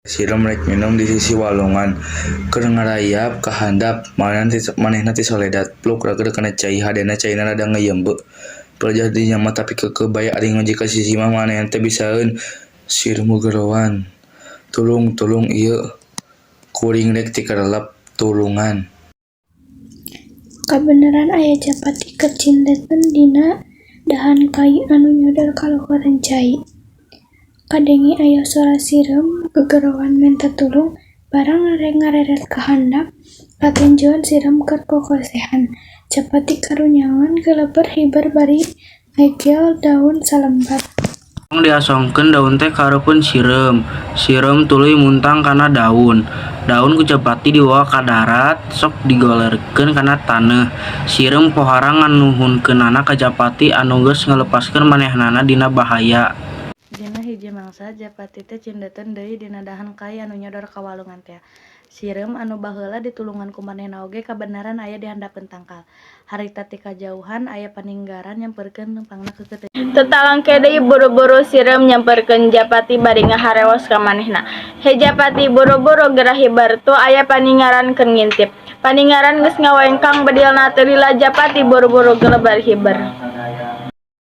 Siram rek minum di sisi walungan. Keur ngarayap ka handap manehna ti Soledad. Pluk rageud kana cai hadena caina rada ngayembe. Pelajah di nyama tapi keke bae ari ngoji ka sisi mah manehna teh bisaeun siram gegerowan. Tulung ieu kuring rek ti karelep tulungan. Kabeneran aya japati keur cindetan dina dahan kai anu nyodor kaluhuran cai. Kadengi aya suara sireum gegerowan minta tulung barang rek ngareret ka handap katinjuan sireum keur kokosehan. Japati karunyangan geleber hiber bari ngegel daun salembar. Diasongkeun daun teh kareupun sireum tuluy muntang kana daun ku Japati dibawa ka darat sok digolerkeun kana taneuh. Sireum pohara nganuhunkeunana ka Japati anu geus ngalepaskeun manehnana dina bahaya. Dina hiji mangsa Japati teh cindetan deui dina dahan kai anu nyodor ka walungan teh. Sireum anu baheula ditulungan ku manehna oge kabenaran aya di handapeun tangkal. Harita ti kajauhan aya paninggaran nyamperkeun lempangna ke teu talangke deui buru-buru sireum nyamperkeun Japati bari ngaharewas ka manehna. He Japati buru-buru geura hiber tu aya paninggaran keur ngintip. Paninggaran geus ngawengkang bedilna teu lila Japati buru-buru geleber hiber.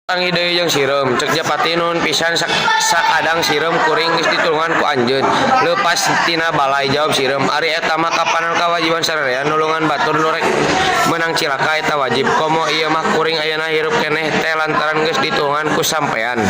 Tangi deui jeung sireum, cek Japati nuhun pisan sakadang sireum kuring geus ditulungan ku anjeun. Leupas tina balai jawab sireum, ari eta mah kapanan kawajiban sarerean nulungan batur nu rek meunang cilaka eta wajib. Komo ieu mah kuring ayeuna hirup keneh teh lantaran geus ditulungan ku sampean.